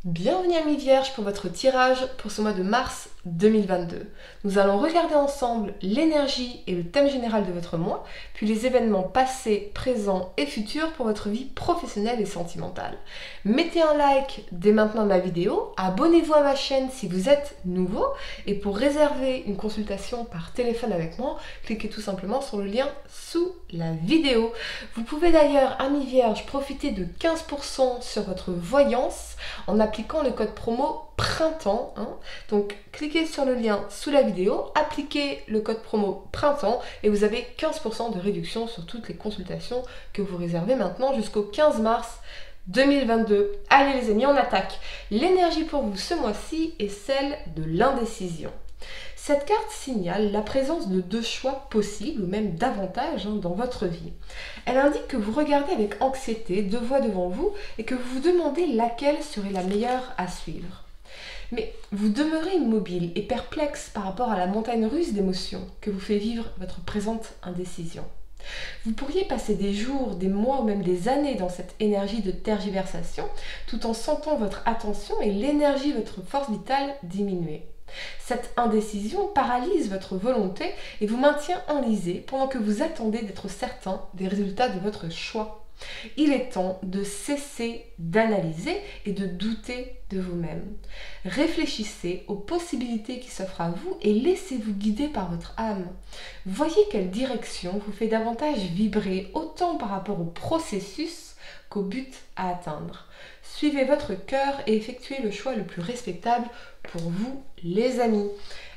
Bienvenue amis vierges pour votre tirage pour ce mois de mars 2022. Nous allons regarder ensemble l'énergie et le thème général de votre mois, puis les événements passés, présents et futurs pour votre vie professionnelle et sentimentale. Mettez un like dès maintenant de ma vidéo, abonnez-vous à ma chaîne si vous êtes nouveau et pour réserver une consultation par téléphone avec moi, cliquez tout simplement sur le lien sous la vidéo. Vous pouvez d'ailleurs, amis vierges, profiter de 15% sur votre voyance en appliquant le code promo printemps. Donc cliquez sur le lien sous la vidéo, appliquez le code promo printemps et vous avez 15% de réduction sur toutes les consultations que vous réservez maintenant jusqu'au 15 mars 2022. Allez les amis, on attaque. L'énergie pour vous ce mois-ci est celle de l'indécision. Cette carte signale la présence de deux choix possibles, ou même davantage, dans votre vie. Elle indique que vous regardez avec anxiété deux voies devant vous et que vous vous demandez laquelle serait la meilleure à suivre. Mais vous demeurez immobile et perplexe par rapport à la montagne russe d'émotions que vous fait vivre votre présente indécision. Vous pourriez passer des jours, des mois ou même des années dans cette énergie de tergiversation, tout en sentant votre attention et l'énergie de votre force vitale diminuer. Cette indécision paralyse votre volonté et vous maintient enlisé pendant que vous attendez d'être certain des résultats de votre choix. Il est temps de cesser d'analyser et de douter de vous-même. Réfléchissez aux possibilités qui s'offrent à vous et laissez-vous guider par votre âme. Voyez quelle direction vous fait davantage vibrer autant par rapport au processus qu'au but à atteindre. Suivez votre cœur et effectuez le choix le plus respectable pour vous, les amis.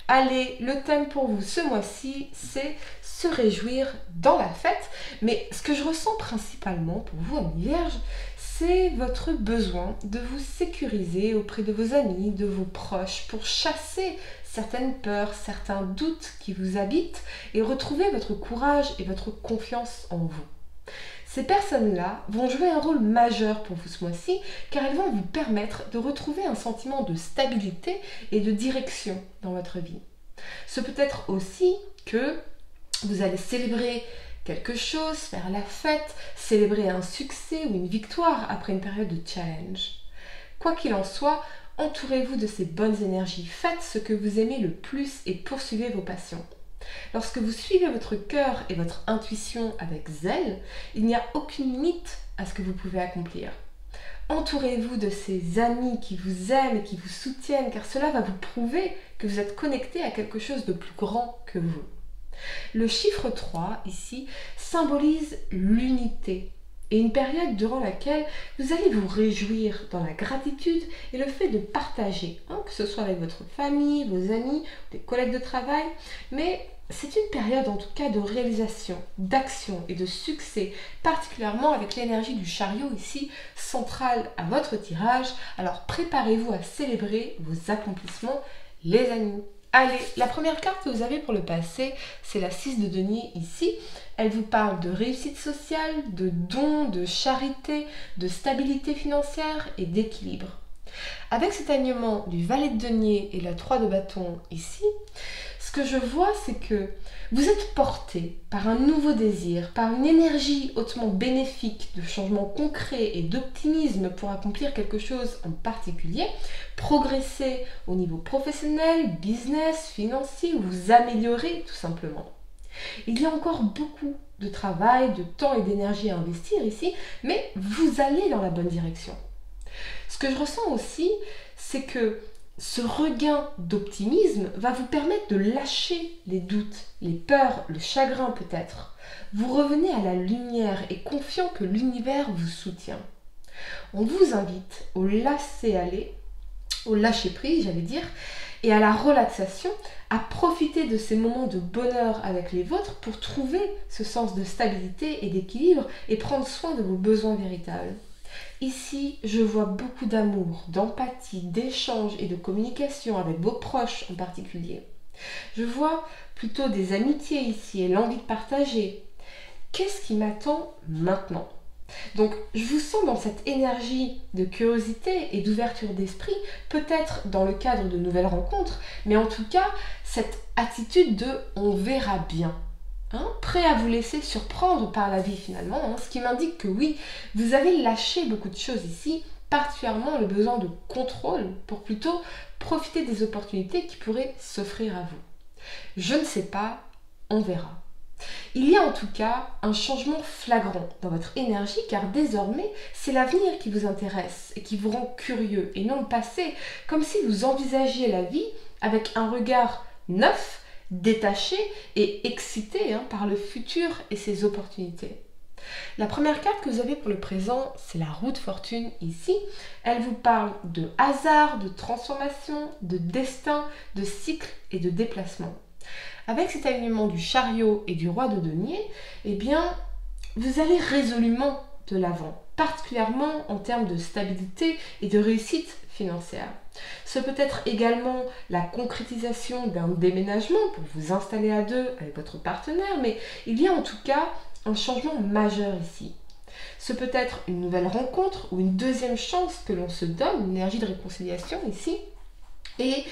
Allez, le thème pour vous ce mois-ci, c'est se réjouir dans la fête. Mais ce que je ressens principalement pour vous, amis vierges, c'est votre besoin de vous sécuriser auprès de vos amis, de vos proches, pour chasser certaines peurs, certains doutes qui vous habitent et retrouver votre courage et votre confiance en vous. Ces personnes-là vont jouer un rôle majeur pour vous ce mois-ci car elles vont vous permettre de retrouver un sentiment de stabilité et de direction dans votre vie. Ce peut être aussi que vous allez célébrer quelque chose, faire la fête, célébrer un succès ou une victoire après une période de challenge. Quoi qu'il en soit, entourez-vous de ces bonnes énergies, faites ce que vous aimez le plus et poursuivez vos passions. Lorsque vous suivez votre cœur et votre intuition avec zèle, il n'y a aucune limite à ce que vous pouvez accomplir. Entourez-vous de ces amis qui vous aiment et qui vous soutiennent, car cela va vous prouver que vous êtes connecté à quelque chose de plus grand que vous. Le chiffre 3, ici, symbolise l'unité et une période durant laquelle vous allez vous réjouir dans la gratitude et le fait de partager, que ce soit avec votre famille, vos amis, des collègues de travail, mais c'est une période en tout cas de réalisation, d'action et de succès, particulièrement avec l'énergie du chariot ici, centrale à votre tirage. Alors préparez-vous à célébrer vos accomplissements, les amis. Allez, la première carte que vous avez pour le passé, c'est la 6 de denier ici. Elle vous parle de réussite sociale, de dons, de charité, de stabilité financière et d'équilibre. Avec cet alignement du valet de denier et la 3 de bâton ici, ce que je vois, c'est que vous êtes porté par un nouveau désir, par une énergie hautement bénéfique, de changement concret et d'optimisme pour accomplir quelque chose en particulier, progresser au niveau professionnel, business, financier, ou vous améliorer tout simplement. Il y a encore beaucoup de travail, de temps et d'énergie à investir ici, mais vous allez dans la bonne direction. Ce que je ressens aussi, c'est que ce regain d'optimisme va vous permettre de lâcher les doutes, les peurs, le chagrin peut-être. Vous revenez à la lumière et confiant que l'univers vous soutient. On vous invite au laisser-aller, au lâcher-prise, j'allais dire, et à la relaxation, à profiter de ces moments de bonheur avec les vôtres pour trouver ce sens de stabilité et d'équilibre et prendre soin de vos besoins véritables. Ici, je vois beaucoup d'amour, d'empathie, d'échange et de communication avec vos proches en particulier. Je vois plutôt des amitiés ici et l'envie de partager. Qu'est-ce qui m'attend maintenant ? Donc, je vous sens dans cette énergie de curiosité et d'ouverture d'esprit, peut-être dans le cadre de nouvelles rencontres, mais en tout cas, cette attitude de « on verra bien ». Prêt à vous laisser surprendre par la vie finalement, ce qui m'indique que oui, vous avez lâché beaucoup de choses ici particulièrement le besoin de contrôle pour plutôt profiter des opportunités qui pourraient s'offrir à vous. Je ne sais pas, on verra. Il y a en tout cas un changement flagrant dans votre énergie car désormais c'est l'avenir qui vous intéresse et qui vous rend curieux et non le passé, comme si vous envisagiez la vie avec un regard neuf, détaché et excité par le futur et ses opportunités. La première carte que vous avez pour le présent, c'est la roue de fortune ici. Elle vous parle de hasard, de transformation, de destin, de cycle et de déplacement. Avec cet alignement du chariot et du roi de denier, eh bien, vous allez résolument de l'avant, particulièrement en termes de stabilité et de réussite financière. Ce peut être également la concrétisation d'un déménagement pour vous installer à deux avec votre partenaire, mais il y a en tout cas un changement majeur ici. Ce peut être une nouvelle rencontre ou une deuxième chance que l'on se donne, une énergie de réconciliation ici, et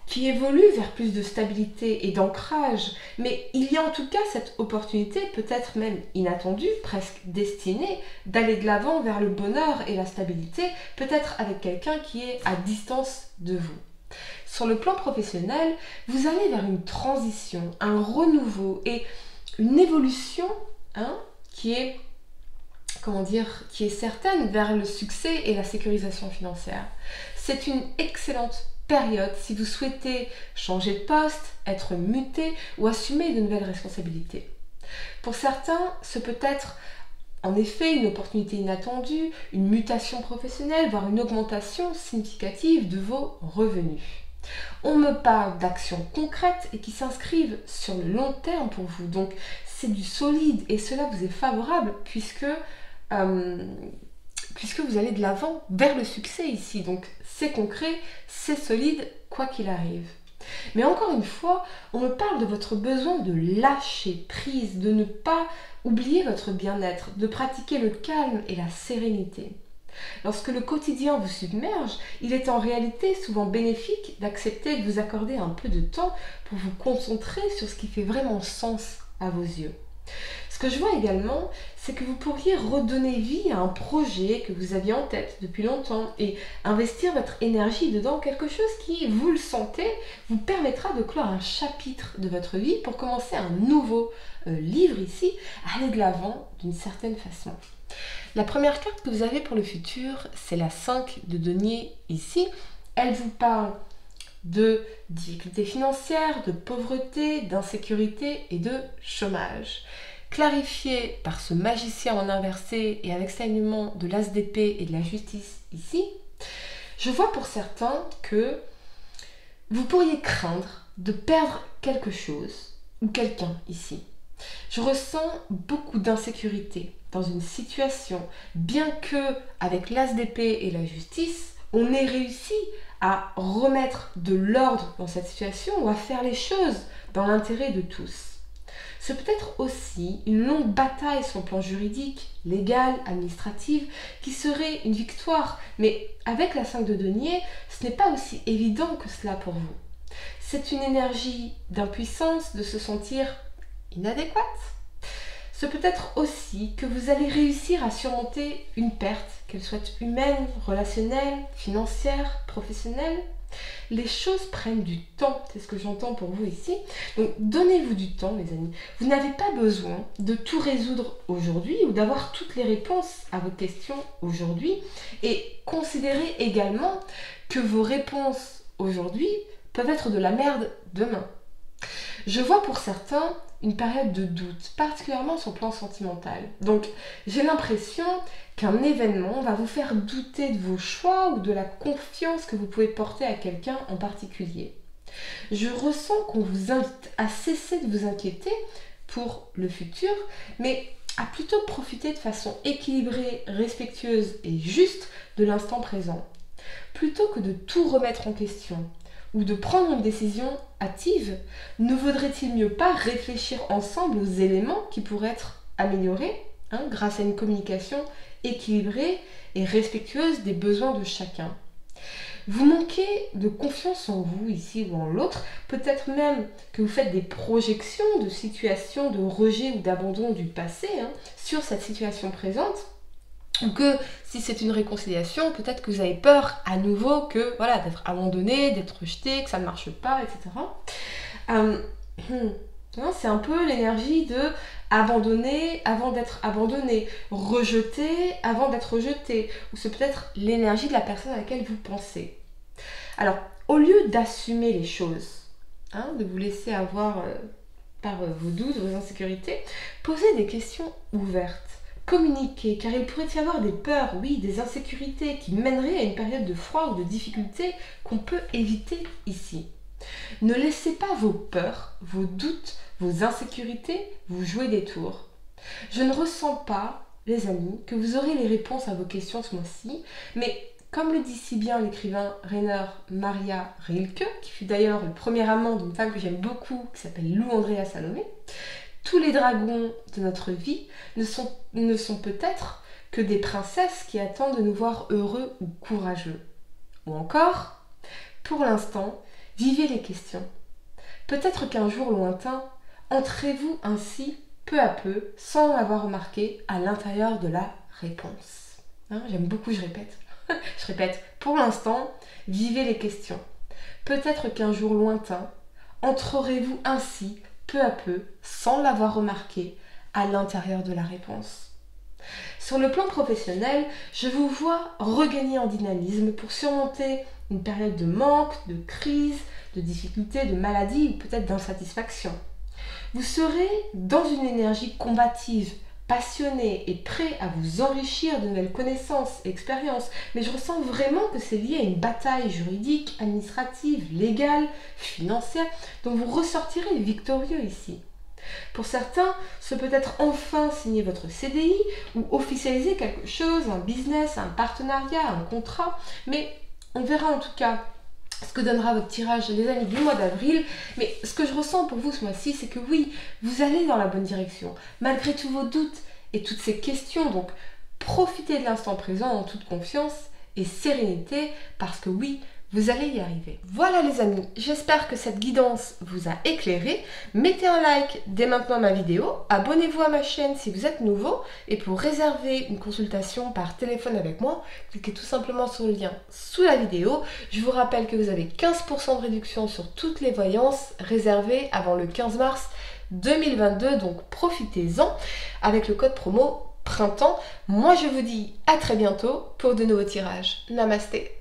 qui évolue vers plus de stabilité et d'ancrage. Mais il y a en tout cas cette opportunité, peut-être même inattendue, presque destinée, d'aller de l'avant vers le bonheur et la stabilité, peut-être avec quelqu'un qui est à distance de vous. Sur le plan professionnel, vous allez vers une transition, un renouveau et une évolution qui est certaine vers le succès et la sécurisation financière. C'est une excellente période si vous souhaitez changer de poste, être muté ou assumer de nouvelles responsabilités. Pour certains, ce peut être en effet une opportunité inattendue, une mutation professionnelle, voire une augmentation significative de vos revenus. On me parle d'actions concrètes et qui s'inscrivent sur le long terme pour vous. Donc c'est du solide et cela vous est favorable puisque vous allez de l'avant vers le succès ici. Donc c'est concret, c'est solide, quoi qu'il arrive. Mais encore une fois, on me parle de votre besoin de lâcher prise, de ne pas oublier votre bien-être, de pratiquer le calme et la sérénité. Lorsque le quotidien vous submerge, il est en réalité souvent bénéfique d'accepter de vous accorder un peu de temps pour vous concentrer sur ce qui fait vraiment sens à vos yeux. Ce que je vois également, c'est que vous pourriez redonner vie à un projet que vous aviez en tête depuis longtemps et investir votre énergie dedans, quelque chose qui, vous le sentez, vous permettra de clore un chapitre de votre vie pour commencer un nouveau livre ici, aller de l'avant d'une certaine façon. La première carte que vous avez pour le futur, c'est la 5 de denier ici. Elle vous parle de difficultés financières, de pauvreté, d'insécurité et de chômage. Clarifié par ce magicien en inversé et avec cet alignement de l'as d'épée et de la justice ici, je vois pour certains que vous pourriez craindre de perdre quelque chose ou quelqu'un ici. Je ressens beaucoup d'insécurité dans une situation, bien que avec l'as d'épée et la justice, on ait réussi à remettre de l'ordre dans cette situation ou à faire les choses dans l'intérêt de tous. Ce peut être aussi une longue bataille sur le plan juridique, légal, administratif, qui serait une victoire. Mais avec la 5 de denier, ce n'est pas aussi évident que cela pour vous. C'est une énergie d'impuissance, de se sentir inadéquate. Ce peut être aussi que vous allez réussir à surmonter une perte, qu'elle soit humaine, relationnelle, financière, professionnelle. Les choses prennent du temps, c'est ce que j'entends pour vous ici. Donc donnez-vous du temps, les amis. Vous n'avez pas besoin de tout résoudre aujourd'hui ou d'avoir toutes les réponses à vos questions aujourd'hui. Et considérez également que vos réponses aujourd'hui peuvent être de la merde demain. Je vois pour certains une période de doute, particulièrement sur le plan sentimental. Donc, j'ai l'impression qu'un événement va vous faire douter de vos choix ou de la confiance que vous pouvez porter à quelqu'un en particulier. Je ressens qu'on vous invite à cesser de vous inquiéter pour le futur, mais à plutôt profiter de façon équilibrée, respectueuse et juste de l'instant présent. Plutôt que de tout remettre en question ou de prendre une décision hâtive, ne vaudrait-il mieux pas réfléchir ensemble aux éléments qui pourraient être améliorés grâce à une communication équilibrée et respectueuse des besoins de chacun. Vous manquez de confiance en vous ici ou en l'autre, peut-être même que vous faites des projections de situations de rejet ou d'abandon du passé sur cette situation présente. Ou que si c'est une réconciliation, peut-être que vous avez peur à nouveau que voilà, d'être abandonné, d'être rejeté, que ça ne marche pas, etc. Non, c'est un peu l'énergie de abandonner avant d'être abandonné, rejeter avant d'être rejeté, ou c'est peut-être l'énergie de la personne à laquelle vous pensez. Alors, au lieu d'assumer les choses, de vous laisser avoir par vos doutes, vos insécurités, posez des questions ouvertes. Communiquer, car il pourrait y avoir des peurs, oui, des insécurités qui mèneraient à une période de froid ou de difficulté qu'on peut éviter ici. Ne laissez pas vos peurs, vos doutes, vos insécurités vous jouer des tours. Je ne ressens pas, les amis, que vous aurez les réponses à vos questions ce mois-ci, mais comme le dit si bien l'écrivain Rainer Maria Rilke, qui fut d'ailleurs le premier amant d'une femme que j'aime beaucoup, qui s'appelle Lou Andrea Salomé, tous les dragons de notre vie ne sont peut-être que des princesses qui attendent de nous voir heureux ou courageux. Ou encore, pour l'instant, vivez les questions. Peut-être qu'un jour lointain, entrez-vous ainsi, peu à peu, sans l'avoir remarqué, à l'intérieur de la réponse. J'aime beaucoup, je répète. Je répète, pour l'instant, vivez les questions. Peut-être qu'un jour lointain, entrerez-vous ainsi, peu à peu, sans l'avoir remarqué, à l'intérieur de la réponse. Sur le plan professionnel, je vous vois regagner en dynamisme pour surmonter une période de manque, de crise, de difficulté, de maladie ou peut-être d'insatisfaction. Vous serez dans une énergie combative, passionné et prêt à vous enrichir de nouvelles connaissances et expériences, mais je ressens vraiment que c'est lié à une bataille juridique, administrative, légale, financière, dont vous ressortirez victorieux ici. Pour certains, ce peut être enfin signer votre CDI ou officialiser quelque chose, un business, un partenariat, un contrat, mais on verra en tout cas ce que donnera votre tirage, les amis, du mois d'avril. Mais ce que je ressens pour vous ce mois-ci, c'est que oui, vous allez dans la bonne direction, malgré tous vos doutes et toutes ces questions. Donc, profitez de l'instant présent en toute confiance et sérénité, parce que oui, vous allez y arriver. Voilà les amis, j'espère que cette guidance vous a éclairé. Mettez un like dès maintenant à ma vidéo, abonnez-vous à ma chaîne si vous êtes nouveau, et pour réserver une consultation par téléphone avec moi, cliquez tout simplement sur le lien sous la vidéo. Je vous rappelle que vous avez 15% de réduction sur toutes les voyances réservées avant le 15 mars 2022, donc profitez-en avec le code promo printemps. Moi je vous dis à très bientôt pour de nouveaux tirages. Namasté.